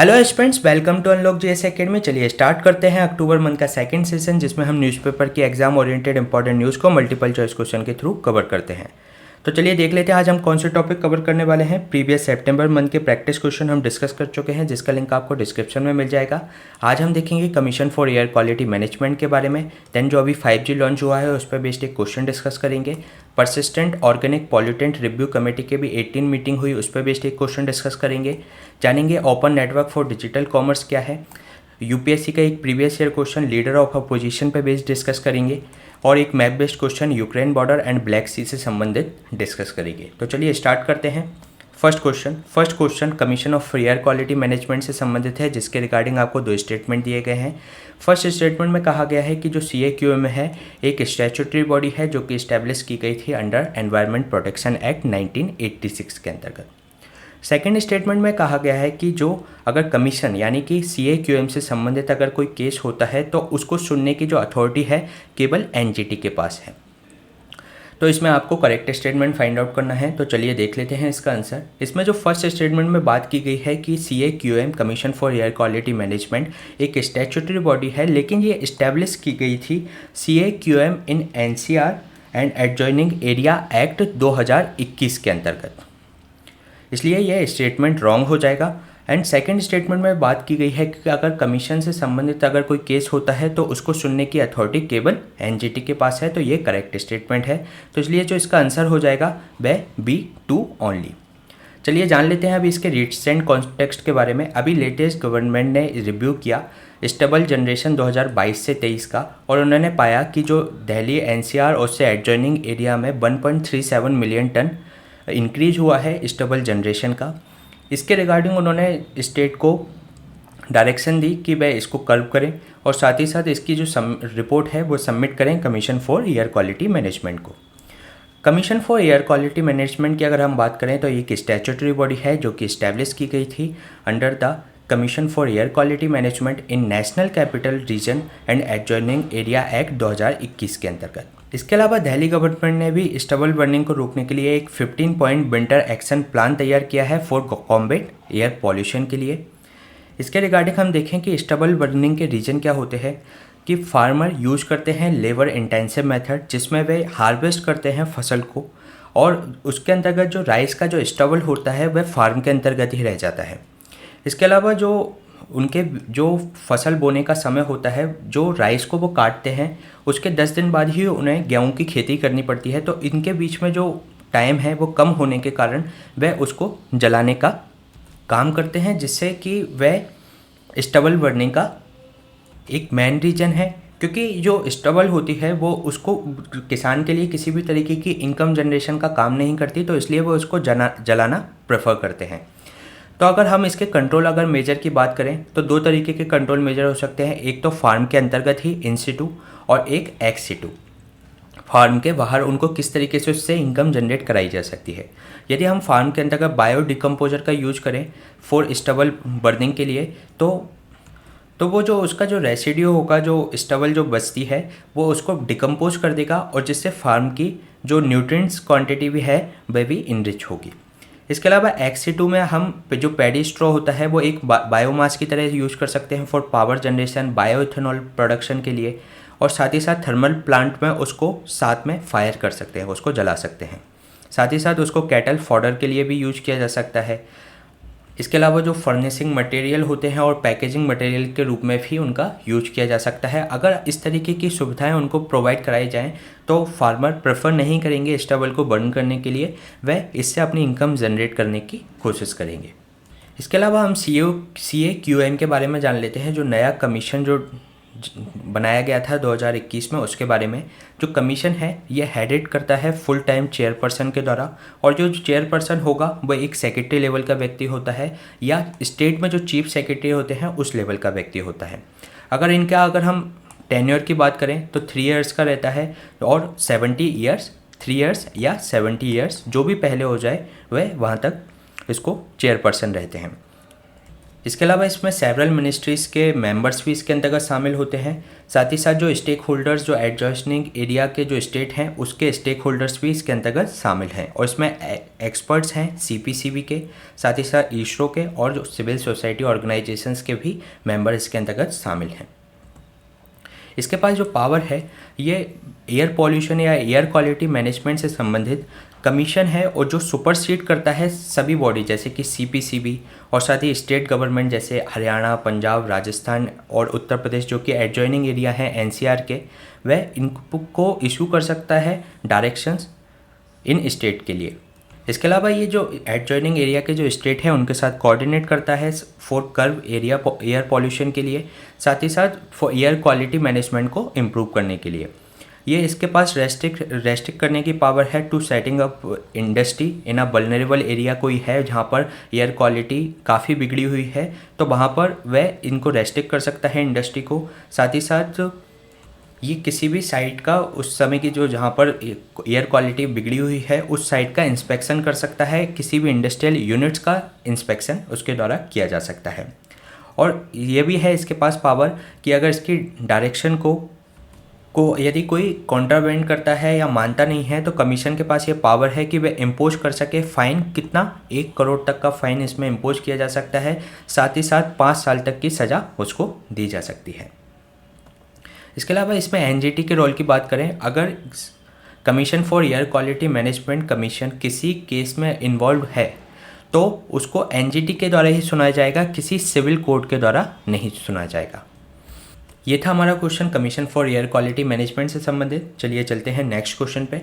Hello students, welcome to unlock GS academy. चलिए start करते हैं अक्टूबर मंथ का सेकंड सेशन, जिसमें हम न्यूज़पेपर की एग्जाम ओरिएंटेड इंपॉर्टेंट न्यूज़ को मल्टीपल चॉइस क्वेश्चन के थ्रू कवर करते हैं। तो चलिए देख लेते हैं आज हम कौन से टॉपिक कवर करने वाले हैं। प्रीवियस सितंबर मंथ के प्रैक्टिस क्वेश्चन हम डिस्कस कर चुके हैं, जिसका लिंक आपको डिस्क्रिप्शन में मिल जाएगा। आज हम देखेंगे commission for air quality management के बारे में। देन जो अभी 5G लॉन्च हुआ है उस पर बेस्ड एक क्वेश्चन डिस्कस करेंगे। Persistent organic pollutant review committee के भी 18 मीटिंग हुई, उस पर बेस्ड एक क्वेश्चन डिस्कस करेंगे। जानेंगे open network for digital commerce क्या है। यूपीएससी का एक previous year question leader of opposition पे बेस्ड डिस्कस करेंगे, और एक map based question Ukraine border and Black Sea से संबंधित डिस्कस करेंगे। तो चलिए स्टार्ट करते हैं। First question commission of air quality management से संबंधित है, जिसके रिगार्डिंग आपको दो स्टेटमेंट दिए गए हैं। फर्स्ट स्टेटमेंट में कहा गया है कि जो CAQM है एक स्टैट्यूटरी बॉडी है जो कि इस्टेब्लिश की गई थी अंडर एनवायरनमेंट प्रोटेक्शन एक्ट 1986 के अंतर्गत। सेकेंड स्टेटमेंट में कहा गया है कि जो अगर कमीशन यानी कि CAQM से संबंधित अगर कोई केस होता है तो उसको सुनने की जो अथॉरिटी है केवल NGT के पास है। तो इसमें आपको करेक्ट स्टेटमेंट फाइंड आउट करना है। तो चलिए देख लेते हैं इसका आंसर। इसमें जो फर्स्ट स्टेटमेंट में बात की गई है कि CAQM commission for air quality management एक स्टैट्यूटरी बॉडी है, लेकिन ये इस्टेब्लिश की गई थी CAQM in NCR and adjoining area act 2021 के अंतर्गत, इसलिए यह स्टेटमेंट रॉन्ग हो जाएगा। एंड सेकंड स्टेटमेंट में बात की गई है कि अगर कमीशन से संबंधित अगर कोई केस होता है तो उसको सुनने की अथॉरिटी केवल NGT के पास है, तो ये करेक्ट स्टेटमेंट है। तो इसलिए जो इसका आंसर हो जाएगा वह B2 ओनली। चलिए जान लेते हैं अभी इसके रिसेंट कॉन्टेक्स्ट के बारे में। अभी लेटेस्ट गवर्नमेंट ने रिव्यू किया स्टेबल जनरेशन 2022 से 23 का, और उन्होंने पाया कि जो दिल्ली NCR और उससे एडजॉइनिंग एरिया में 1.37 मिलियन टन इंक्रीज हुआ है स्टेबल जनरेशन का। इसके रिगार्डिंग उन्होंने स्टेट को डायरेक्शन दी कि वह इसको कर्व करें, और साथ ही साथ इसकी जो रिपोर्ट है वो सबमिट करें commission for air quality management को। Commission for air quality management की अगर हम बात करें तो एक स्टैट्यूटरी बॉडी है जो कि इस्टेब्लिश की गई थी under the commission for air quality management in national capital region and adjoining area act 2021 के अंतर्गत। इसके अलावा दिल्ली गवर्नमेंट ने भी स्टबल बर्निंग को रोकने के लिए एक 15 पॉइंट विंटर एक्शन प्लान तैयार किया है फॉर कॉम्बेट एयर पॉल्यूशन के लिए। इसके रिगार्डिंग हम देखें कि स्टबल बर्निंग के रीजन क्या होते हैं कि फार्मर यूज करते हैं लेबर इंटेंसिव मेथड, जिसमें वे हार्वेस्ट करते हैं फसल को, और उसके अंतर्गत जो राइस का जो स्टबल होता है वह फार्म के अंतर्गत ही रह जाता है। इसके अलावा जो उनके जो फसल बोने का समय होता है, जो राइस को वो काटते हैं उसके 10 दिन बाद ही उन्हें गेहूं की खेती करनी पड़ती है, तो इनके बीच में जो टाइम है वो कम होने के कारण वह उसको जलाने का काम करते हैं, जिससे कि वह स्टबल बर्निंग का एक मेन रीजन है। क्योंकि जो स्टबल होती है वो उसको किसान के लिए किसी भी तरीके की इनकम जनरेशन का काम नहीं करती, तो इसलिए वो उसको जलाना प्रेफर करते हैं। तो अगर हम इसके कंट्रोल अगर मेजर की बात करें तो दो तरीके के कंट्रोल मेजर हो सकते हैं। एक तो फार्म के अंतर्गत ही इन सिटू, और एक एक्स सिटू। फार्म के बाहर उनको किस तरीके से उससे इनकम जनरेट कराई जा सकती है। यदि हम फार्म के अंतर्गत बायो डिकम्पोजर का यूज करें फॉर स्टबल बर्निंग के लिए, तो वो जो उसका जो रेसिड्यू होगा, जो स्टबल जो बचती है वो उसको डिकम्पोज कर देगा, और जिससे फार्म की जो न्यूट्रिएंट्स क्वांटिटी भी है वह भी इनरिच होगी। इसके अलावा XC2 में हम जो पैडी स्ट्रॉ होता है वो एक बायोमास की तरह यूज कर सकते हैं for power generation, bioethanol production के लिए, और साथ ही साथ थर्मल प्लांट में उसको साथ में फायर कर सकते हैं, उसको जला सकते हैं। साथ ही साथ उसको कैटल फॉडर के लिए भी यूज किया जा सकता है। इसके अलावा जो फर्निशिंग मटेरियल होते हैं और पैकेजिंग मटेरियल के रूप में भी उनका यूज किया जा सकता है। अगर इस तरीके की सुविधाएं उनको प्रोवाइड कराई जाएं तो फार्मर प्रेफर नहीं करेंगे स्टबल को बर्न करने के लिए, वह इससे अपनी इनकम जनरेट करने की कोशिश करेंगे। इसके अलावा हम CAQM के बारे में जान लेते हैं। जो नया कमीशन जो बनाया गया था 2021 में, उसके बारे में। जो कमीशन है ये हेडेड करता है फुल टाइम चेयरपर्सन के द्वारा, और जो चेयरपर्सन होगा वह एक सेक्रेटरी लेवल का व्यक्ति होता है, या स्टेट में जो चीफ सेक्रेटरी होते हैं उस लेवल का व्यक्ति होता है। अगर हम टेन्योर की बात करें तो 3 इयर्स का रहता है, और 70 ईयर्स 3 इयर्स या 70 ईयर्स जो भी पहले हो जाए वह वहाँ तक इसको चेयरपर्सन रहते हैं। इसके अलावा इसमें सेवरल मिनिस्ट्रीज़ के मेंबर्स भी इसके अंतर्गत शामिल होते हैं। साथ ही साथ जो स्टेक होल्डर्स जो एडजॉइनिंग एरिया के जो स्टेट हैं उसके स्टेक होल्डर्स भी इसके अंतर्गत शामिल हैं और इसमें एक्सपर्ट्स हैं सीपीसीबी के, साथ ही साथ इसरो के और जो सिविल सोसाइटी ऑर्गेनाइजेशंस के भी मेंबर इसके अंतर्गत शामिल हैं। इसके पास जो पावर है ये एयर पॉल्यूशन या एयर क्वालिटी मैनेजमेंट से संबंधित कमीशन है और जो सुपरसीड करता है सभी बॉडी जैसे कि सीपीसीबी और साथ ही स्टेट गवर्नमेंट जैसे हरियाणा, पंजाब, राजस्थान और उत्तर प्रदेश जो कि एडजॉइनिंग एरिया हैं एनसीआर के, वह इनको इशू कर सकता है डायरेक्शंस इन स्टेट के लिए। इसके अलावा ये जो एडजॉइनिंग एरिया के जो स्टेट हैं उनके साथ कोऑर्डिनेट करता है for curve area air pollution के लिए, साथ ही साथ फॉर एयर क्वालिटी मैनेजमेंट को इम्प्रूव करने के लिए। ये इसके पास रेस्ट्रिक्ट करने की पावर है to setting up industry in a vulnerable area. कोई है जहाँ पर एयर क्वालिटी काफ़ी बिगड़ी हुई है तो वहाँ पर वह इनको रेस्ट्रिक्ट कर सकता है इंडस्ट्री को। साथ ही साथ ये किसी भी साइट का उस समय की जो जहाँ पर एयर क्वालिटी बिगड़ी हुई है उस साइट का इंस्पेक्शन कर सकता है, किसी भी इंडस्ट्रियल यूनिट्स का इंस्पेक्शन उसके द्वारा किया जा सकता है। और ये भी है इसके पास पावर कि अगर इसकी डायरेक्शन को यदि कोई कॉन्ट्रावेंट करता है या मानता नहीं है तो कमीशन के पास ये पावर है कि वह इम्पोज कर सके फ़ाइन। कितना? 1 करोड़ तक का फ़ाइन इसमें इम्पोज किया जा सकता है। साथ ही साथ 5 साल तक की सज़ा उसको दी जा सकती है। इसके अलावा इसमें एनजीटी के रोल की बात करें, अगर commission for air quality management commission किसी केस में इन्वॉल्व है तो उसको एनजीटी के द्वारा ही सुना जाएगा, किसी सिविल कोर्ट के द्वारा नहीं सुना जाएगा। ये था हमारा question commission for air quality management से संबंधित। चलिए चलते हैं नेक्स्ट क्वेश्चन पे।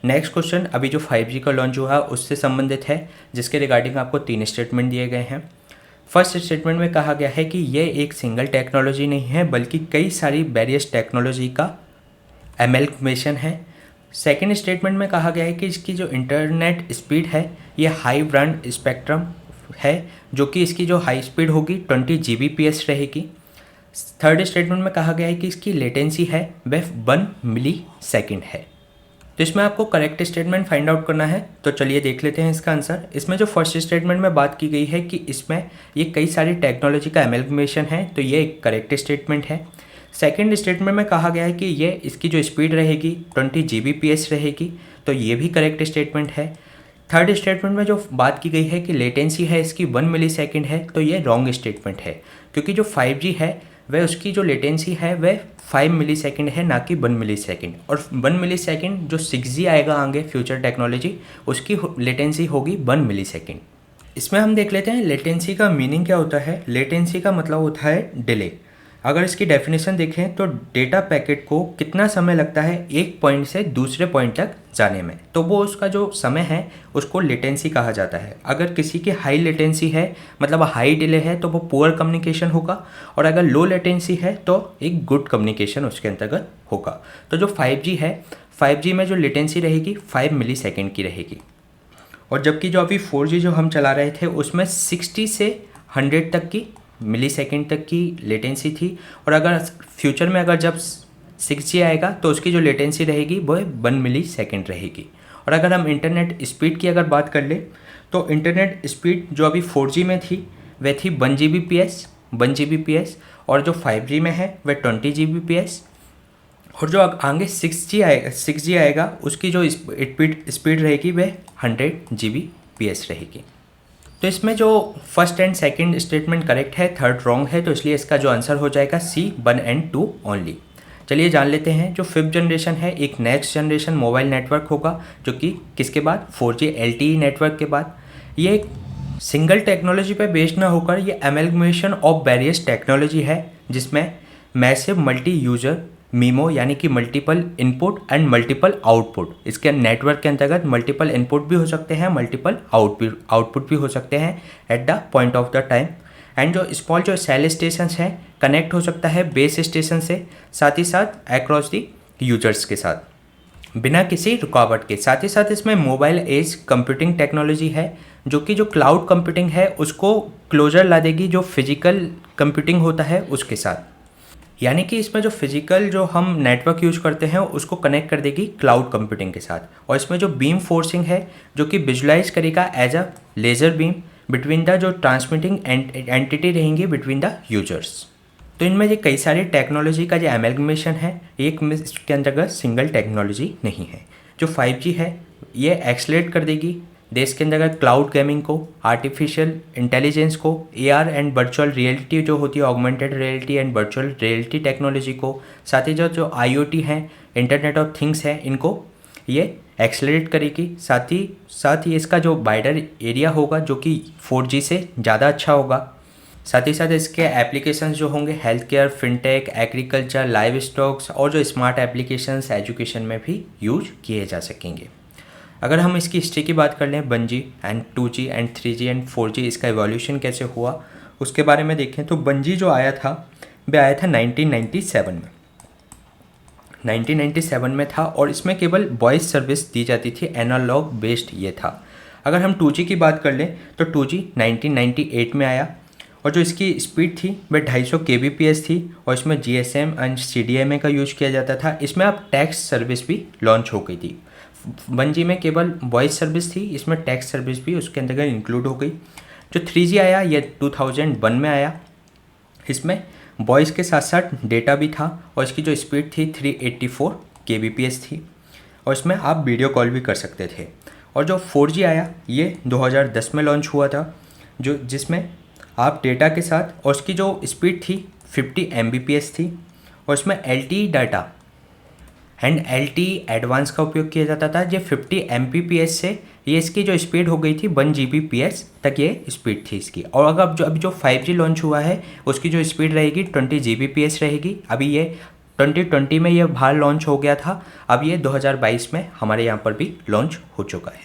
नेक्स्ट क्वेश्चन अभी जो 5G का लॉन्च हुआ उससे संबंधित है, जिसके रिगार्डिंग आपको 3 स्टेटमेंट दिए गए हैं। फर्स्ट स्टेटमेंट में कहा गया है कि ये एक सिंगल टेक्नोलॉजी नहीं है बल्कि कई सारी वेरियस टेक्नोलॉजी का एमैल्गमेशन है। सेकेंड स्टेटमेंट में कहा गया है कि इसकी जो इंटरनेट स्पीड है ये हाई बैंड स्पेक्ट्रम है, जो कि इसकी जो हाई स्पीड होगी 20 Gbps रहेगी। थर्ड स्टेटमेंट में कहा गया है कि इसकी लेटेंसी है वह 1 मिली सेकेंड है। तो इसमें आपको करेक्ट स्टेटमेंट फाइंड आउट करना है, तो चलिए देख लेते हैं इसका आंसर। इसमें जो फर्स्ट स्टेटमेंट में बात की गई है कि इसमें ये कई सारी टेक्नोलॉजी का एमैल्गमेशन है, तो ये एक करेक्ट स्टेटमेंट है। सेकंड स्टेटमेंट में कहा गया है कि ये इसकी जो स्पीड रहेगी 20 Gbps रहेगी, तो ये भी करेक्ट स्टेटमेंट है। थर्ड स्टेटमेंट में जो बात की गई है कि लेटेंसी है इसकी 1 मिली सेकेंड है, तो ये रॉन्ग स्टेटमेंट है, क्योंकि जो 5G है वह उसकी जो लेटेंसी है वह 5 मिली सेकेंड है, ना कि 1 मिली सेकेंड। और 1 मिली सेकेंड जो 6G आएगा आगे फ्यूचर टेक्नोलॉजी उसकी लेटेंसी होगी 1 मिली सेकेंड। इसमें हम देख लेते हैं लेटेंसी का मीनिंग क्या होता है। लेटेंसी का मतलब होता है डिले। अगर इसकी डेफिनेशन देखें तो डेटा पैकेट को कितना समय लगता है एक पॉइंट से दूसरे पॉइंट तक जाने में, तो वो उसका जो समय है उसको लेटेंसी कहा जाता है। अगर किसी की हाई लेटेंसी है मतलब हाई डिले है तो वो पुअर कम्युनिकेशन होगा, और अगर लो लेटेंसी है तो एक गुड कम्युनिकेशन उसके अंतर्गत होगा। तो जो 5G है 5G में जो लेटेंसी रहेगी 5 मिली सेकेंड की रहेगी, और जबकि जो अभी 4G जो हम चला रहे थे उसमें 60 से 100 तक की मिली सेकेंड तक की लेटेंसी थी। और अगर फ्यूचर में अगर जब 6G आएगा तो उसकी जो लेटेंसी रहेगी वो 1 मिली सेकेंड रहेगी। और अगर हम इंटरनेट स्पीड की अगर बात कर ले तो इंटरनेट स्पीड जो अभी 4G में थी वह थी 1 Gbps, और जो 5G में है वह 20 Gbps, और जो आगे 6G आएगा उसकी जो स्पीड रहेगी वह 100 Gbps रहेगी। तो इसमें जो first and second statement correct है, थर्ड रॉन्ग है, तो इसलिए इसका जो आंसर हो जाएगा C 1 and 2 ओनली। चलिए जान लेते हैं जो 5th जनरेशन है एक नेक्स्ट जनरेशन मोबाइल नेटवर्क होगा, जो कि किसके बाद 4G LTE नेटवर्क के बाद। ये एक सिंगल टेक्नोलॉजी पे बेस्ड ना होकर ये एमैल्गमेशन ऑफ वेरियस टेक्नोलॉजी है, जिसमें मैसिव मल्टी यूजर मीमो यानी कि multiple input and multiple output, इसके नेटवर्क के अंतर्गत मल्टीपल इनपुट भी हो सकते हैं, मल्टीपल आउटपुट भी हो सकते हैं at the point of the time. And जो स्मॉल जो सेल स्टेशन हैं कनेक्ट हो सकता है बेस स्टेशन से, साथ ही साथ अक्रॉस दी यूजर्स के साथ बिना किसी रुकावट के। साथ ही साथ इसमें मोबाइल एज कंप्यूटिंग टेक्नोलॉजी है, जो कि जो क्लाउड कंप्यूटिंग है उसको क्लोजर ला देगी जो फिजिकल कंप्यूटिंग होता है उसके साथ। यानी कि इसमें जो फिजिकल जो हम नेटवर्क यूज करते हैं उसको कनेक्ट कर देगी क्लाउड कंप्यूटिंग के साथ। और इसमें जो बीम फोर्सिंग है जो कि विजुलाइज करेगा as a laser beam, between the जो ट्रांसमिटिंग एंटिटी रहेंगी बिटवीन द यूजर्स। तो इनमें ये कई सारी टेक्नोलॉजी का जो एमेलगमेशन है, एक में इसके अंतर्गत सिंगल टेक्नोलॉजी नहीं है। जो 5G है ये एक्सलेट कर देगी देश के अंतर्गत क्लाउड गेमिंग को, आर्टिफिशियल इंटेलिजेंस को, AR एंड वर्चुअल रियलिटी जो होती है, augmented reality and virtual reality technology को, साथ ही जो IoT हैं, इंटरनेट ऑफ थिंग्स हैं, इनको ये एक्सलरेट करेगी। साथ ही इसका जो वाइडर एरिया होगा जो कि 4G से ज़्यादा अच्छा होगा। साथ ही साथ इसके एप्लीकेशंस जो होंगे health care, fintech, agriculture, live stocks और जो स्मार्ट एप्लीकेशंस एजुकेशन में भी यूज किए जा सकेंगे। अगर हम इसकी हिस्ट्री की बात कर लें 1G and 2G and 3G and 4G इसका इवोल्यूशन कैसे हुआ उसके बारे में देखें तो 1G जो आया था वह आया था 1997 में। 1997 में था और इसमें केवल वॉइस सर्विस दी जाती थी, एनालॉग बेस्ड ये था। अगर हम 2G की बात कर लें तो 2G 1998 में आया और जो इसकी स्पीड थी वह 250 kbps थी और इसमें GSM एंड CDMA का यूज किया जाता था। इसमें अब टेक्स्ट सर्विस भी लॉन्च हो गई थी। 1G में केवल वॉइस सर्विस थी, इसमें टेक्स्ट सर्विस भी उसके अंतर्गत इंक्लूड हो गई। जो 3G आया ये 2001 में आया। इसमें वॉइस के साथ साथ डेटा भी था और इसकी जो स्पीड थी 384 kbps थी और इसमें आप वीडियो कॉल भी कर सकते थे। और जो 4G आया ये 2010 में लॉन्च हुआ था, जो जिसमें आप डेटा के साथ, और उसकी जो स्पीड थी 50 Mbps थी और इसमें LTE data and LTE advance का उपयोग किया जाता था। ये 50 Mbps से ये इसकी जो स्पीड हो गई थी 1 Gbps तक ये स्पीड थी इसकी। और अगर अभी जो 5G लॉन्च हुआ है उसकी जो स्पीड रहेगी 20 Gbps रहेगी। अभी ये 2020 में ये बाहर लॉन्च हो गया था, अब ये 2022 में हमारे यहाँ पर भी लॉन्च हो चुका है।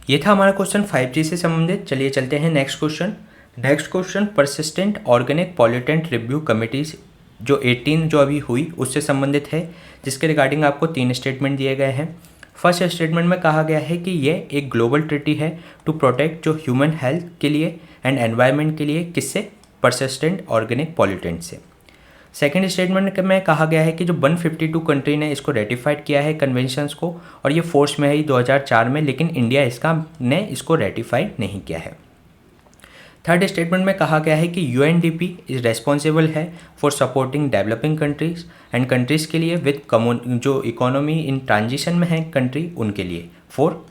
ये था हमारा क्वेश्चन 5G से संबंधित। चलिए चलते हैं next question persistent organic pollutant review committees जो 18 जो अभी हुई उससे संबंधित है, जिसके रिगार्डिंग आपको 3 स्टेटमेंट दिए गए हैं। फर्स्ट स्टेटमेंट में कहा गया है कि ये एक ग्लोबल ट्रीटी है टू प्रोटेक्ट जो ह्यूमन हेल्थ के लिए एंड एनवायरनमेंट के लिए, किससे? परसिस्टेंट ऑर्गेनिक पॉल्यूटेंट से। सेकेंड स्टेटमेंट में कहा गया है कि जो 152 कंट्री ने इसको रेटिफाइड किया है कन्वेंशंस को, और ये फोर्स में है 2004 में, लेकिन इंडिया ने इसको रेटिफाइड नहीं किया है। थर्ड स्टेटमेंट में कहा गया है कि UNDP इज रेस्पॉन्सिबल है for supporting developing countries and countries के लिए विद जो इकोनॉमी इन ट्रांजिशन में है कंट्री उनके लिए, फॉर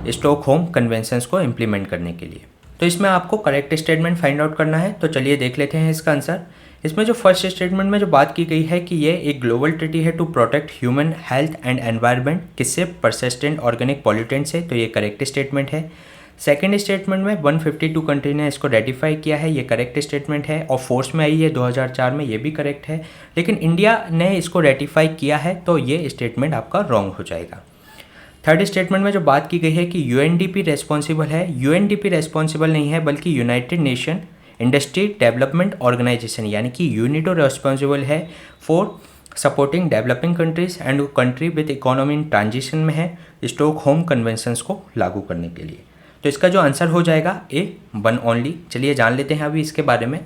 स्टॉकहोम कन्वेंशंस को इम्प्लीमेंट करने के लिए। तो इसमें आपको करेक्ट स्टेटमेंट फाइंड आउट करना है। तो चलिए देख लेते हैं इसका आंसर। इसमें जो फर्स्ट स्टेटमेंट में जो बात की गई है कि ये एक ग्लोबल ट्रीटी है to protect human health and environment, किससे? परसिस्टेंट ऑर्गेनिक पॉल्यूटेंट से, तो ये करेक्ट स्टेटमेंट है। सेकेंड स्टेटमेंट में 152 कंट्री ने इसको रेटिफाई किया है, ये करेक्ट स्टेटमेंट है, और फोर्स में आई है 2004 में, ये भी करेक्ट है। लेकिन इंडिया ने इसको रेटिफाई किया है, तो ये स्टेटमेंट आपका रॉन्ग हो जाएगा। थर्ड स्टेटमेंट में जो बात की गई है कि UNDP रेस्पॉन्सिबल है, UNDP रेस्पॉन्सिबल नहीं है बल्कि united nation industry development organisation यानी कि यूनिटो रेस्पॉन्सिबल है for supporting developing countries and country with economy in transition में है स्टॉकहोम कन्वेंशंस को लागू करने के लिए। तो इसका जो आंसर हो जाएगा A1 ओनली। चलिए जान लेते हैं अभी इसके बारे में।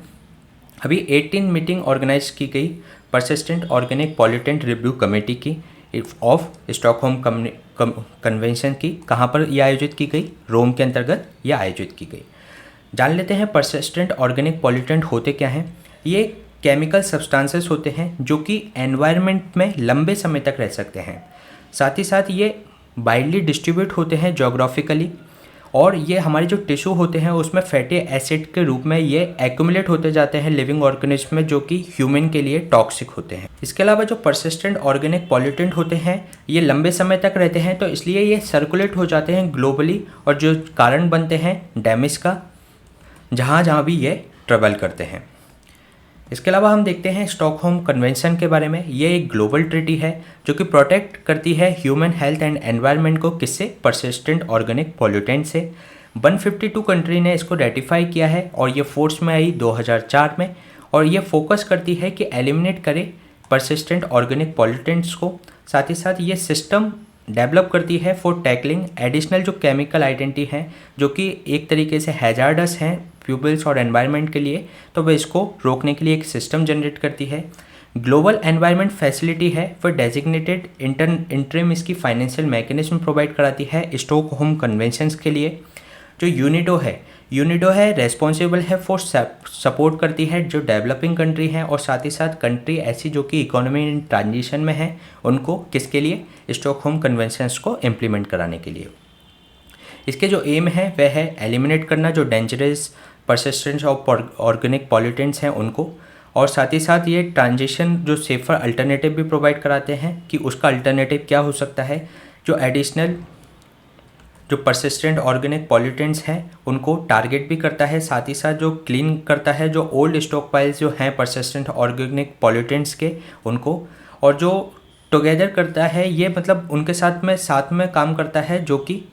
अभी 18 मीटिंग ऑर्गेनाइज की गई persistent organic pollutant review committee की ऑफ स्टॉकहोम कन्वेंशन की। कहाँ पर यह आयोजित की गई? रोम के अंतर्गत यह आयोजित की गई। जान लेते हैं परसिस्टेंट ऑर्गेनिक पॉल्यूटेंट होते क्या हैं। ये केमिकल सब्सटेंसेस होते हैं जो कि एनवायरनमेंट में लंबे समय तक रह सकते हैं। साथ ही साथ ये वाइडली डिस्ट्रीब्यूट होते हैं जोग्राफिकली, और ये हमारे जो टिश्यू होते हैं उसमें फैटी एसिड के रूप में ये एक्यूमुलेट होते जाते हैं लिविंग ऑर्गेनिज्म में, जो कि ह्यूमन के लिए टॉक्सिक होते हैं। इसके अलावा जो परसिस्टेंट ऑर्गेनिक पॉल्यूटेंट होते हैं ये लंबे समय तक रहते हैं, तो इसलिए ये सर्कुलेट हो जाते हैं ग्लोबली, और जो कारण बनते हैं डैमेज का जहाँ जहाँ भी ये ट्रेवल करते हैं। इसके अलावा हम देखते हैं स्टॉकहोम कन्वेंशन के बारे में। ये एक ग्लोबल ट्रीटी है जो कि प्रोटेक्ट करती है ह्यूमन हेल्थ एंड एनवायरनमेंट को, किससे? परसिस्टेंट ऑर्गेनिक पॉल्यूटेंट से। 152 कंट्री ने इसको रेटिफाई किया है और ये फोर्स में आई 2004 में, और ये फोकस करती है कि एलिमिनेट करे परसिस्टेंट ऑर्गेनिक पॉल्यूटेंट्स को। साथ ही साथ ये सिस्टम डेवलप करती है फॉर टैकलिंग एडिशनल जो केमिकल आइडेंटिटी हैं जो कि एक तरीके से हैजार्डस हैं पीपल्स और एनवायरनमेंट के लिए, तो वह इसको रोकने के लिए एक सिस्टम जनरेट करती है। ग्लोबल एनवायरनमेंट फैसिलिटी है फॉर डेजिग्नेटेड इंटरिम इसकी फाइनेंशियल मैकेनिज्म प्रोवाइड कराती है स्टॉकहोम कन्वेंशंस के लिए। जो यूनिटो है यूनिडो है रेस्पॉन्सिबल है फॉर सपोर्ट करती है जो डेवलपिंग कंट्री हैं और साथ ही साथ कंट्री ऐसी जो कि इकोनॉमी इन ट्रांजिशन में है उनको किसके लिए, स्टॉकहोम कन्वेंशंस को इम्प्लीमेंट कराने के लिए। इसके जो एम है वह है एलिमिनेट करना जो dangerous persistence of organic pollutants हैं उनको, और साथ ही साथ ये ट्रांजिशन जो सेफर अल्टरनेटिव भी प्रोवाइड कराते हैं कि उसका अल्टरनेटिव क्या हो सकता है, जो एडिशनल जो परसिस्टेंट ऑर्गेनिक पॉल्यूटेंट्स हैं उनको टारगेट भी करता है, साथ ही साथ जो क्लीन करता है जो ओल्ड स्टॉक पाइल्स जो हैं परसिस्टेंट ऑर्गेनिक पॉल्यूटेंट्स के उनको, और जो टुगेदर करता है ये मतलब उनके साथ में काम करता है जो कि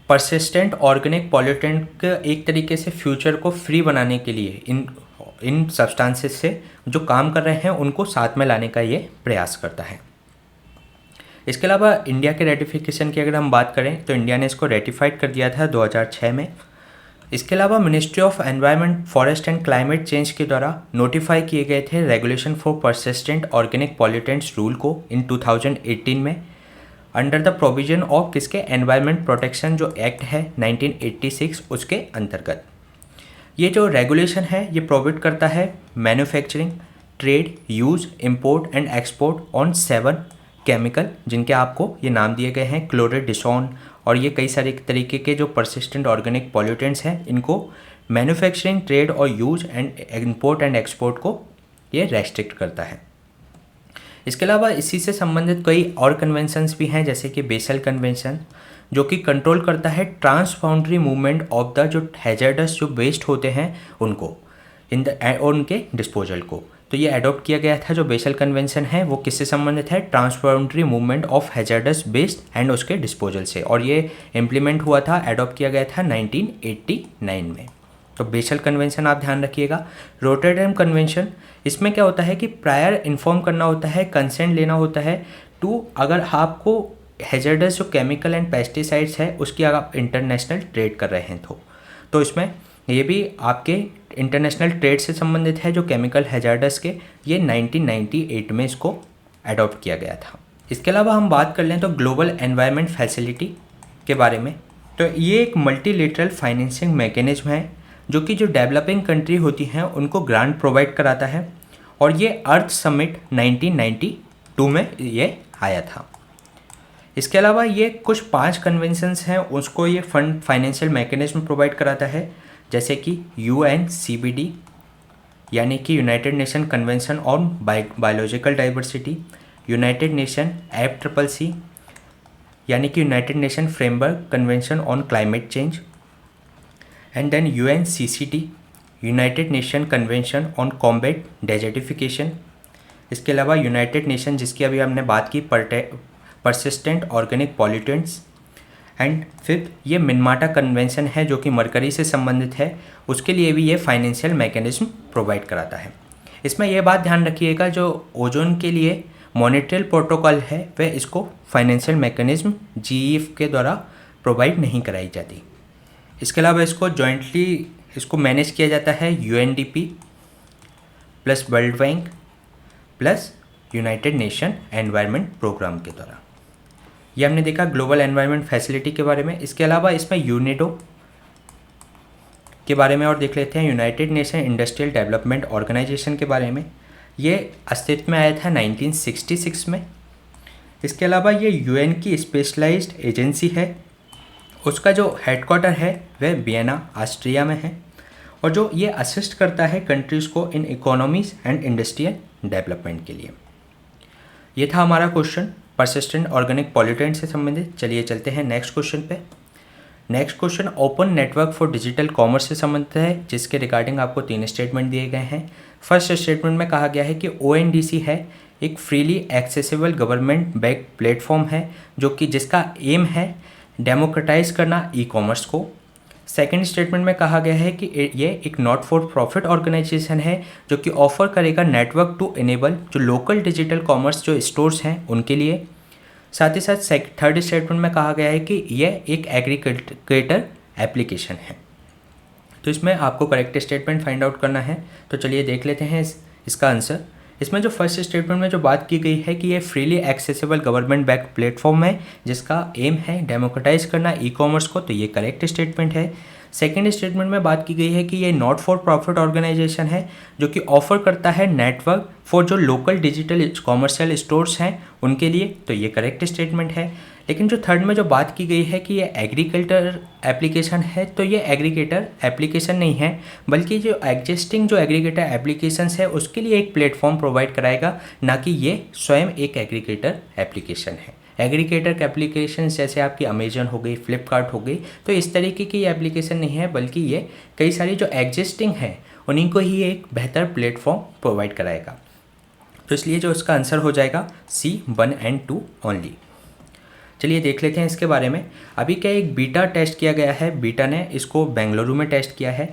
परसिस्टेंट ऑर्गेनिक पॉल्यूटेंट के एक तरीके से फ्यूचर को फ्री बनाने के लिए इन सब्सटेंसेस से जो काम कर रहे हैं उनको साथ में लाने का ये प्रयास करता है। इसके अलावा इंडिया के रेटिफिकेशन की अगर हम बात करें तो इंडिया ने इसको रेटिफाइड कर दिया था 2006 में। इसके अलावा ministry of environment forest and climate change के द्वारा नोटिफाई किए गए थे regulation for persistent organic pollutants rule को इन 2018 में अंडर द प्रोविजन ऑफ किसके एनवायरनमेंट प्रोटेक्शन जो एक्ट है 1986 उसके अंतर्गत। ये जो रेगुलेशन है ये प्रोवाइड करता है manufacturing, trade, use, import and export on 7 chemical जिनके आपको ये नाम दिए गए हैं क्लोरेडिसोन, और ये कई सारे तरीके के जो परसिस्टेंट ऑर्गेनिक पॉल्यूटेंट्स हैं इनको मैन्युफैक्चरिंग, ट्रेड और use and import and export को ये रेस्ट्रिक्ट करता है। इसके अलावा इसी से संबंधित कई और कन्वेंशंस भी हैं जैसे कि बेसल कन्वेंशन जो कि कंट्रोल करता है ट्रांसबाउंड्री मूवमेंट ऑफ द जो हैजर्डस जो वेस्ट होते हैं उनको उनके डिस्पोजल को। तो ये अडॉप्ट किया गया था जो बेसल कन्वेंशन है वो किससे संबंधित है, transboundary movement of hazardous waste and उसके डिस्पोजल से, और ये इम्प्लीमेंट हुआ था, अडॉप्ट किया गया था 1989 में। तो बेसल कन्वेंशन आप ध्यान रखिएगा। रॉटरडैम कन्वेंशन इसमें क्या होता है कि प्रायर इन्फॉर्म करना होता है, कंसेंट लेना होता है टू अगर आपको हैजर्डस जो केमिकल एंड पेस्टिसाइड्स है उसकी अगर आप इंटरनेशनल ट्रेड कर रहे हैं तो इसमें ये भी आपके इंटरनेशनल ट्रेड से संबंधित है जो केमिकल हैजार्डस के, ये 1998 में इसको अडॉप्ट किया गया था। इसके अलावा हम बात कर लें तो ग्लोबल एनवायरनमेंट फैसिलिटी के बारे में, तो ये एक मल्टीलेटरल फाइनेंसिंग मैकेनिज्म है जो कि जो डेवलपिंग कंट्री होती हैं उनको ग्रांट प्रोवाइड कराता है, और ये अर्थ समिट 1992 में ये आया था। इसके अलावा ये कुछ 5 कन्वेंशंस हैं उसको ये फंड फाइनेंशियल मैकेनिज्म प्रोवाइड कराता है जैसे कि UNCBD यानी कि united nation convention on biological diversity, united nation FCCC यानी कि united nation framework convention on climate change, and then UNCCT united nation convention on combat desertification. इसके अलावा यूनाइटेड नेशन जिसकी अभी हमने बात की persistent organic pollutants, and fifth ये मिनमाटा कन्वेंशन है जो कि मरकरी से संबंधित है, उसके लिए भी ये फाइनेंशियल मैकेनिज्म प्रोवाइड कराता है। इसमें यह बात ध्यान रखिएगा जो ओजोन के लिए मॉनिटरल प्रोटोकॉल है वह इसको फाइनेंशियल मैकेनिज्म GEF के द्वारा प्रोवाइड नहीं कराई जाती। इसके अलावा इसको जॉइंटली इसको मैनेज किया जाता है UNDP plus world bank plus united nation environment programme के द्वारा। ये हमने देखा ग्लोबल एनवायरनमेंट फैसिलिटी के बारे में। इसके अलावा इसमें यूनिडो के बारे में और देख लेते हैं, united nation industrial development organisation के बारे में। ये अस्तित्व में आया था 1966 में। इसके अलावा ये UN की स्पेशलाइज्ड एजेंसी है, उसका जो हेडक्वार्टर है वह वियना ऑस्ट्रिया में है, और जो ये असिस्ट करता है कंट्रीज़ को इन इकोनॉमीज एंड इंडस्ट्रियल डेवलपमेंट के लिए। ये था हमारा क्वेश्चन परसिस्टेंट ऑर्गेनिक पॉल्यूटेंट से संबंधित। चलिए चलते हैं नेक्स्ट क्वेश्चन पे। Next question open network for digital commerce से संबंधित है जिसके रिगार्डिंग आपको 3 स्टेटमेंट दिए गए हैं। फर्स्ट स्टेटमेंट में कहा गया है कि ONDC है एक freely accessible government back platform है जो कि जिसका एम है डेमोक्रेटाइज करना ई कॉमर्स को। सेकेंड स्टेटमेंट में कहा गया है कि ये एक नॉट फॉर प्रॉफिट ऑर्गेनाइजेशन है जो कि ऑफर करेगा नेटवर्क टू इनेबल जो लोकल डिजिटल कॉमर्स जो स्टोर्स हैं उनके लिए। साथ ही साथ थर्ड स्टेटमेंट में कहा गया है कि यह एक एग्रीकल्चर एप्लीकेशन है। तो इसमें आपको करेक्ट स्टेटमेंट फाइंड आउट करना है। तो चलिए देख लेते हैं इसका आंसर। इसमें जो फर्स्ट स्टेटमेंट में जो बात की गई है कि ये freely accessible government back platform है जिसका एम है डेमोक्रेटाइज करना ई कॉमर्स को, तो ये करेक्ट स्टेटमेंट है। सेकेंड स्टेटमेंट में बात की गई है कि ये नॉट फॉर प्रॉफिट ऑर्गेनाइजेशन है जो कि ऑफर करता है नेटवर्क फॉर जो लोकल डिजिटल कॉमर्शियल स्टोर्स हैं उनके लिए, तो ये करेक्ट स्टेटमेंट है। लेकिन जो थर्ड में जो बात की गई है कि ये एग्रीकल्चर एप्लीकेशन है, तो ये एग्रीगेटर एप्लीकेशन नहीं है, बल्कि जो एग्जिस्टिंग जो एग्रीगेटर एप्लीकेशंस है उसके लिए एक प्लेटफॉर्म प्रोवाइड कराएगा, ना कि ये स्वयं एक एग्रीगेटर एप्लीकेशन है। एग्रीगेटर एप्लीकेशन जैसे आपकी अमेजन हो गई, फ्लिपकार्ट हो गई, तो इस तरीके की एप्लीकेशन नहीं है, बल्कि ये कई सारी जो एग्जिस्टिंग है उन्हीं को ही एक बेहतर प्लेटफॉर्म प्रोवाइड कराएगा। तो इसलिए जो इसका आंसर हो जाएगा C1 and 2 ओनली। चलिए देख लेते हैं इसके बारे में। अभी क्या एक बीटा टेस्ट किया गया है, बीटा ने इसको बेंगलुरु में टेस्ट किया है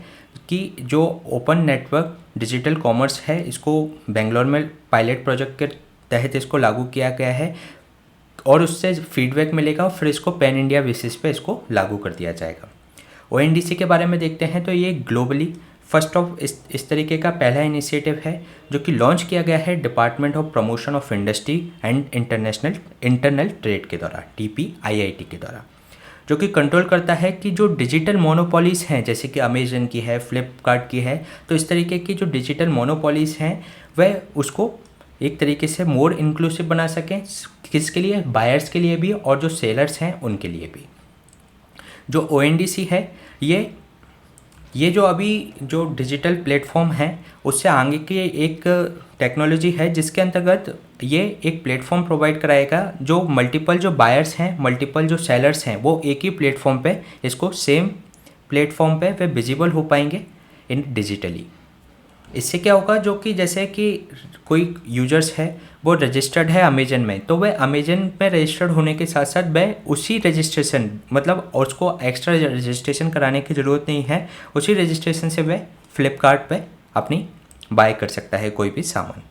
कि जो ओपन नेटवर्क डिजिटल कॉमर्स है इसको बेंगलोर में पायलट प्रोजेक्ट के तहत इसको लागू किया गया है और उससे फीडबैक मिलेगा और फिर इसको पैन इंडिया बेसिस पे इसको लागू कर दिया जाएगा। ONDC के बारे में देखते हैं तो ये ग्लोबली फर्स्ट ऑफ इस तरीके का पहला इनिशिएटिव है जो कि लॉन्च किया गया है department of promotion of industry and internal trade के द्वारा, DPIIT के द्वारा, जो कि कंट्रोल करता है कि जो डिजिटल मोनोपोलीज हैं जैसे कि अमेजन की है, फ्लिपकार्ट की है, तो इस तरीके की जो डिजिटल मोनोपोलीज हैं वह उसको एक तरीके से मोर इंक्लूसिव बना सकें, किसके लिए, बायर्स के लिए भी और जो सेलर्स हैं उनके लिए भी। जो ONDC है ये जो अभी जो डिजिटल प्लेटफॉर्म है उससे आगे की एक टेक्नोलॉजी है जिसके अंतर्गत ये एक प्लेटफॉर्म प्रोवाइड कराएगा जो मल्टीपल जो बायर्स हैं, मल्टीपल जो सेलर्स हैं वो एक ही प्लेटफॉर्म पे इसको सेम प्लेटफॉर्म पे वे विजिबल हो पाएंगे इन डिजिटली। इससे क्या होगा, जो कि जैसे कि कोई यूजर्स है वो रजिस्टर्ड है अमेजन में, तो वह अमेजन में रजिस्टर्ड होने के साथ साथ वह उसी रजिस्ट्रेशन मतलब उसको एक्स्ट्रा रजिस्ट्रेशन कराने की ज़रूरत नहीं है, उसी रजिस्ट्रेशन से वह फ्लिपकार्ट पे अपनी बाय कर सकता है कोई भी सामान।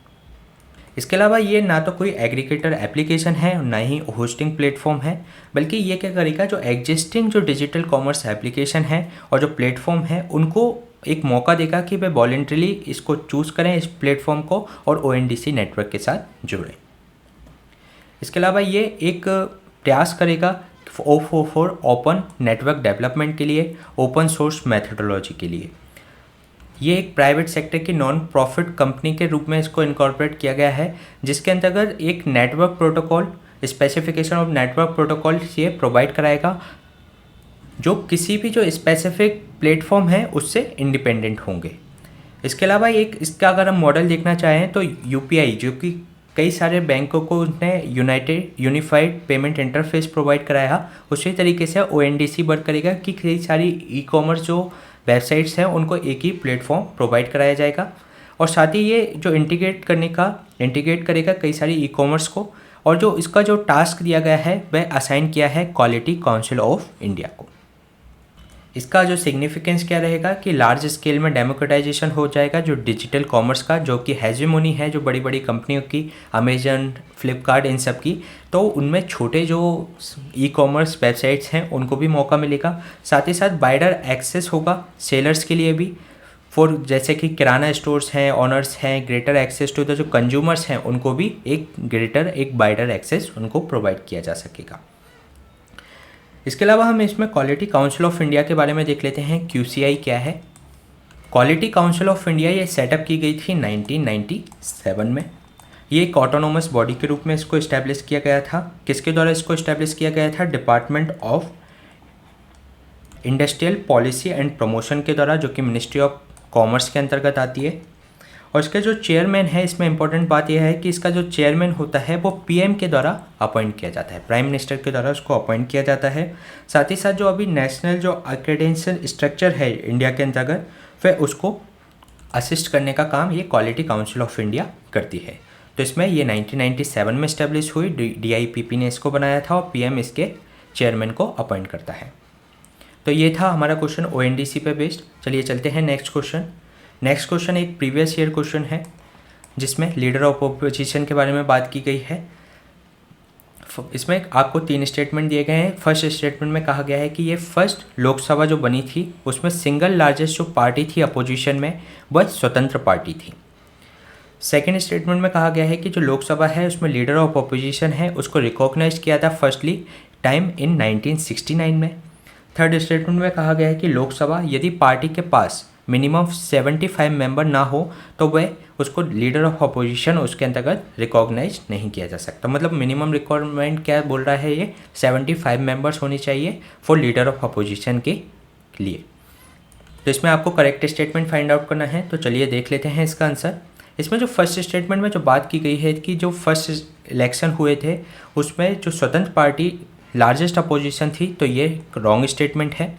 इसके अलावा ये ना तो कोई एग्रीगेटर एप्लीकेशन है ना ही होस्टिंग प्लेटफॉर्म है, बल्कि ये क्या करेगा, जो एग्जिस्टिंग जो डिजिटल कॉमर्स एप्लीकेशन है और जो प्लेटफॉर्म है उनको एक मौका देगा कि वे वॉलेंटरली इसको चूज़ करें इस प्लेटफॉर्म को और ONDC नेटवर्क के साथ जुड़ें। इसके अलावा ये एक प्रयास करेगा फॉर ओपन नेटवर्क डेवलपमेंट के लिए, ओपन सोर्स मेथोडोलॉजी के लिए। ये एक प्राइवेट सेक्टर की नॉन प्रॉफिट कंपनी के रूप में इसको इनकॉर्पोरेट किया गया है, जिसके अंतर्गत एक network protocol, specification of network protocol ये प्रोवाइड कराएगा जो किसी भी जो स्पेसिफिक प्लेटफॉर्म है उससे इंडिपेंडेंट होंगे। इसके अलावा एक इसका अगर हम मॉडल देखना चाहें तो UPI जो कि कई सारे बैंकों को उसने यूनिफाइड पेमेंट इंटरफेस प्रोवाइड कराया, उसी तरीके से ONDC वर्क करेगा कि कई सारी ई-कॉमर्स जो वेबसाइट्स हैं उनको एक ही प्लेटफॉर्म प्रोवाइड कराया जाएगा और साथ ही ये जो इंटीग्रेट करेगा कई सारी ई-कॉमर्स को, और जो इसका जो टास्क दिया गया है वह असाइन किया है क्वालिटी काउंसिल ऑफ इंडिया को। इसका जो सिग्निफिकेंस क्या रहेगा कि लार्ज स्केल में डेमोक्रेटाइजेशन हो जाएगा जो डिजिटल कॉमर्स का, जो कि हेजेमोनी है जो बड़ी बड़ी कंपनियों की, अमेजन, फ्लिपकार्ट, इन सब की, तो उनमें छोटे जो ई-कॉमर्स वेबसाइट्स हैं उनको भी मौका मिलेगा। साथ ही साथ वाइडर एक्सेस होगा सेलर्स के लिए भी, फॉर जैसे कि किराना स्टोर्स हैं, ऑनर्स हैं, ग्रेटर एक्सेस टू द जो कंज्यूमर्स हैं उनको भी एक वाइडर एक्सेस उनको प्रोवाइड किया जा सकेगा। इसके अलावा हम इसमें क्वालिटी काउंसिल ऑफ इंडिया के बारे में देख लेते हैं। QCI क्या है? क्वालिटी काउंसिल ऑफ इंडिया ये सेटअप की गई थी 1997 में। ये एक ऑटोनोमस बॉडी के रूप में इसको इस्टेब्लिश किया गया था। किसके द्वारा इसको इस्टेब्लिश किया गया था? Department of industrial policy and promotion के द्वारा, जो कि मिनिस्ट्री ऑफ कॉमर्स के अंतर्गत आती है। और इसका जो चेयरमैन है, इसमें इंपॉर्टेंट बात यह है कि इसका जो चेयरमैन होता है वो PM के द्वारा अपॉइंट किया जाता है, प्राइम मिनिस्टर के द्वारा उसको अपॉइंट किया जाता है। साथ ही साथ जो अभी नेशनल जो एक्रेडेंशियल स्ट्रक्चर है इंडिया के अंतर्गत, वह उसको असिस्ट करने का काम ये क्वालिटी काउंसिल ऑफ इंडिया करती है। तो इसमें ये 1997 में इस्टेब्लिश हुई, DIPP ने इसको बनाया था और PM इसके चेयरमैन को अपॉइंट करता है। तो ये था हमारा क्वेश्चन ONDC पे बेस्ड। चलिए चलते हैं नेक्स्ट क्वेश्चन। नेक्स्ट क्वेश्चन एक प्रीवियस ईयर क्वेश्चन है जिसमें लीडर ऑफ अपोजिशन के बारे में बात की गई है। इसमें आपको 3 स्टेटमेंट दिए गए हैं। फर्स्ट स्टेटमेंट में कहा गया है कि ये फर्स्ट लोकसभा जो बनी थी उसमें सिंगल लार्जेस्ट जो पार्टी थी अपोजिशन में वह स्वतंत्र पार्टी थी। सेकेंड स्टेटमेंट में कहा गया है कि जो लोकसभा है उसमें लीडर ऑफ अपोजिशन है उसको रिकॉग्नाइज किया था फर्स्टली टाइम इन 1969 में। थर्ड स्टेटमेंट में कहा गया है कि लोकसभा यदि पार्टी के पास मिनिमम 75 मेंबर ना हो तो वह उसको लीडर ऑफ अपोजिशन उसके अंतर्गत रिकॉग्नाइज नहीं किया जा सकता। मतलब मिनिमम रिक्वायरमेंट क्या बोल रहा है, ये 75 मेंबर्स होनी चाहिए फॉर लीडर ऑफ अपोजिशन के लिए। तो इसमें आपको करेक्ट स्टेटमेंट फाइंड आउट करना है। तो चलिए देख लेते हैं इसका आंसर। इसमें जो फर्स्ट स्टेटमेंट में जो बात की गई है कि जो फर्स्ट इलेक्शन हुए थे उसमें जो स्वतंत्र पार्टी लार्जेस्ट अपोजिशन थी, तो ये रॉन्ग स्टेटमेंट है।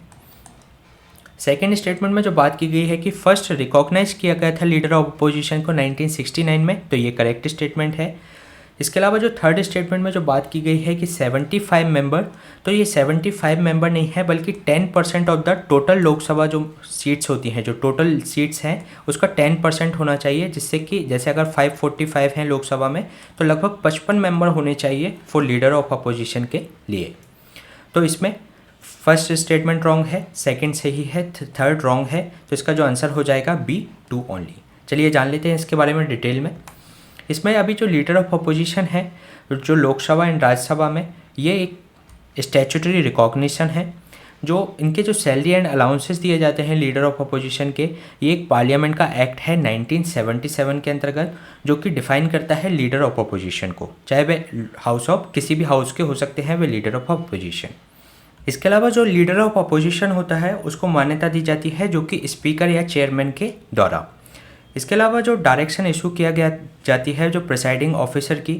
सेकेंड स्टेटमेंट में जो बात की गई है कि फर्स्ट रिकॉग्नाइज किया गया था लीडर ऑफ अपोजिशन को 1969 में, तो ये करेक्ट स्टेटमेंट है। इसके अलावा जो थर्ड स्टेटमेंट में जो बात की गई है कि 75 मेंबर, तो ये 75 मेंबर नहीं है बल्कि 10% ऑफ द टोटल लोकसभा जो सीट्स होती हैं, जो टोटल सीट्स हैं उसका 10% होना चाहिए, जिससे कि जैसे अगर 545 हैं लोकसभा में तो लगभग 55 मेंबर होने चाहिए फॉर लीडर ऑफ अपोजिशन के लिए। तो इसमें फर्स्ट स्टेटमेंट रॉन्ग है, सेकंड सही है, थर्ड रॉन्ग है, तो इसका जो आंसर हो जाएगा B2 ओनली। चलिए जान लेते हैं इसके बारे में डिटेल में। इसमें अभी जो लीडर ऑफ अपोजिशन है जो लोकसभा एंड राज्यसभा में, ये एक स्टैट्यूटरी रिकॉग्निशन है। जो इनके जो सैलरी एंड अलाउंसेस दिए जाते हैं लीडर ऑफ अपोजिशन के, ये एक पार्लियामेंट का एक्ट है 1977 के अंतर्गत, जो कि डिफाइन करता है लीडर ऑफ अपोजिशन को, चाहे वे हाउस ऑफ किसी भी हाउस के हो सकते हैं वे लीडर ऑफ अपोजिशन। इसके अलावा जो लीडर ऑफ अपोजिशन होता है उसको मान्यता दी जाती है जो कि स्पीकर या चेयरमैन के द्वारा। इसके अलावा जो डायरेक्शन इशू किया गया जाती है जो प्रिसाइडिंग ऑफिसर की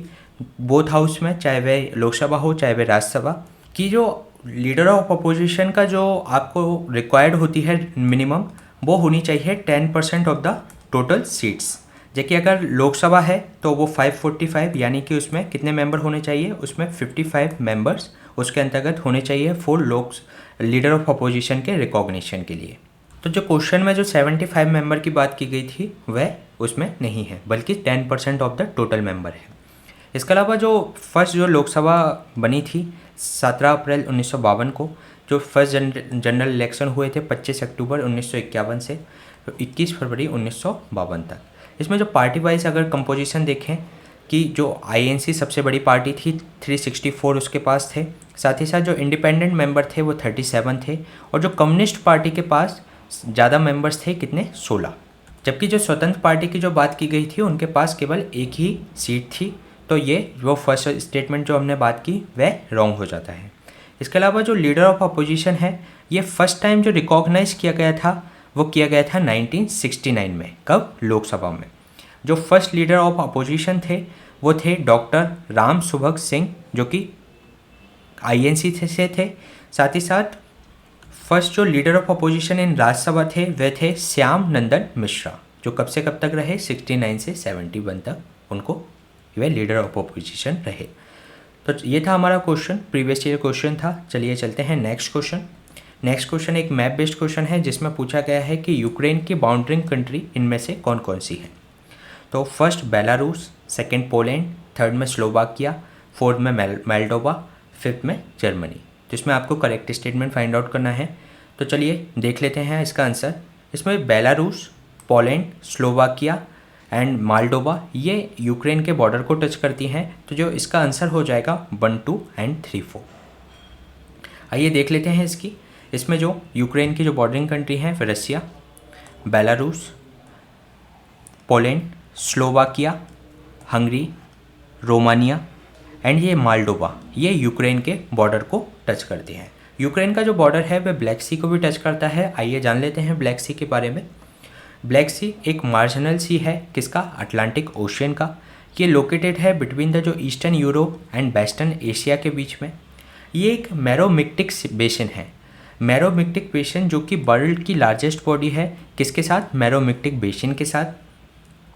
बोथ हाउस में, चाहे वे लोकसभा हो चाहे वे राज्यसभा की, जो लीडर ऑफ अपोजिशन का जो आपको रिक्वायर्ड होती है मिनिमम, वो होनी चाहिए 10% ऑफ द टोटल सीट्स। जबकि अगर लोकसभा है तो वो 545 यानी कि उसमें कितने मेंबर होने चाहिए, उसमें 55 मेंबर्स उसके अंतर्गत होने चाहिए फॉर लीडर ऑफ अपोजिशन के रिकॉग्निशन के लिए। तो जो क्वेश्चन में जो 75 मेंबर की बात की गई थी वह उसमें नहीं है बल्कि 10% ऑफ द टोटल मेंबर है। इसके अलावा जो फर्स्ट जो लोकसभा बनी थी 17 अप्रैल 1952 को, जो फर्स्ट जनरल इलेक्शन हुए थे 25 अक्टूबर 1951 से 21 फरवरी 1952 तक। इसमें जो पार्टी वाइज अगर कंपोजिशन देखें कि जो आईएनसी सबसे बड़ी पार्टी थी 364 उसके पास थे, साथ ही साथ जो इंडिपेंडेंट मेंबर थे वो 37 थे, और जो कम्युनिस्ट पार्टी के पास ज़्यादा मेंबर्स थे, कितने 16। जबकि जो स्वतंत्र पार्टी की जो बात की गई थी उनके पास केवल एक ही सीट थी। तो ये वो फर्स्ट स्टेटमेंट जो हमने बात की वह रॉन्ग हो जाता है। इसके अलावा जो लीडर ऑफ अपोजिशन है, ये फर्स्ट टाइम जो रिकॉग्नाइज किया गया था वो किया गया था 1969 में। कब? लोकसभा में। जो फर्स्ट लीडर ऑफ अपोजिशन थे वो थे डॉक्टर राम सुभग सिंह, जो कि आईएनसी से थे। साथ ही साथ फर्स्ट जो leader of opposition in Rajya Sabha थे वे थे श्याम नंदन मिश्रा, जो कब से कब तक रहे, 69 से 71 तक उनको वे लीडर ऑफ अपोजिशन रहे। तो ये था हमारा क्वेश्चन, प्रीवियस ईयर क्वेश्चन था। चलिए चलते हैं नेक्स्ट क्वेश्चन। नेक्स्ट क्वेश्चन एक मैप बेस्ड क्वेश्चन है जिसमें पूछा गया है कि यूक्रेन की बाउंड्रिंग कंट्री इनमें से कौन कौन सी है। तो first Belarus, second Poland, third में स्लोवाकिया, फोर्थ में मोल्डोवा, फिफ्थ में जर्मनी। तो इसमें आपको करेक्ट स्टेटमेंट फाइंड आउट करना है। तो चलिए देख लेते हैं इसका आंसर। इसमें Belarus, Poland, Slovakia and Moldova ये यूक्रेन के बॉर्डर को टच करती हैं। तो जो इसका आंसर हो जाएगा 1, 2 एंड 3, 4। आइए देख लेते हैं इसकी। इसमें जो यूक्रेन की जो बॉर्डरिंग कंट्री हैं फिर Russia, Belarus, Poland, Slovakia, Hungary, Romania and ये मोल्डोवा, ये यूक्रेन के बॉर्डर को टच करते हैं। यूक्रेन का जो बॉर्डर है वह ब्लैक सी को भी टच करता है। आइए जान लेते हैं ब्लैक सी के बारे में। ब्लैक सी एक मार्जिनल सी है, किसका? अटलांटिक ओशियन का। ये लोकेटेड है बिटवीन द जो eastern Europe and western Asia के बीच में। ये एक मैरोमिक्टिक बेसिन है। मैरोमिक्टिक बेसिन जो कि वर्ल्ड की लार्जेस्ट बॉडी है, किसके साथ? मैरोमिक्टिक बेसिन के साथ।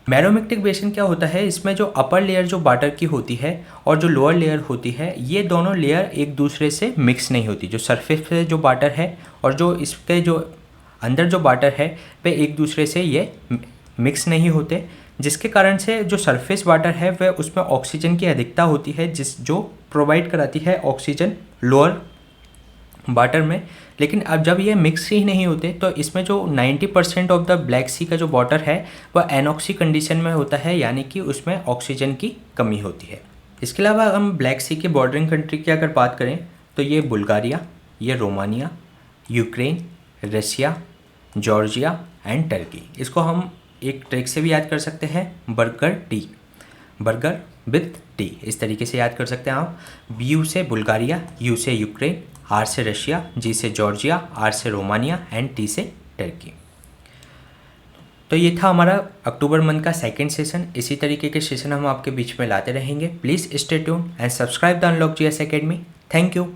मैरोमिक्टिक बेसिन क्या होता है, इसमें जो अपर लेयर जो वाटर की होती है और जो लोअर लेयर होती है, ये दोनों लेयर एक दूसरे से मिक्स नहीं होती। जो सरफेस पे जो वाटर है और जो इसके जो अंदर जो वाटर है वे एक दूसरे से ये मिक्स नहीं होते, जिसके कारण से जो सरफेस वाटर है वह उसमें ऑक्सीजन की अधिकता होती है, जो प्रोवाइड कराती है ऑक्सीजन लोअर वाटर में। लेकिन अब जब ये मिक्स ही नहीं होते तो इसमें जो 90% ऑफ द ब्लैक सी का जो वाटर है वह एनॉक्सी कंडीशन में होता है, यानी कि उसमें ऑक्सीजन की कमी होती है। इसके अलावा हम ब्लैक सी के बॉर्डरिंग कंट्री की अगर बात करें तो ये बुल्गारिया, ये Romania, Ukraine, Russia, Georgia and Turkey. इसको हम एक ट्रिक से भी याद कर सकते हैं, burger T, burger with T, इस तरीके से याद कर सकते हैं आप। यू से बुल्गारिया, यू से यूक्रेन, आर से रशिया, जी से जॉर्जिया, आर से रोमानिया एंड टी से टर्की। तो ये था हमारा अक्टूबर मंथ का सेकंड सेशन। इसी तरीके के सेशन हम आपके बीच में लाते रहेंगे। Please stay tune and subscribe the unlock GS academy. Thank you.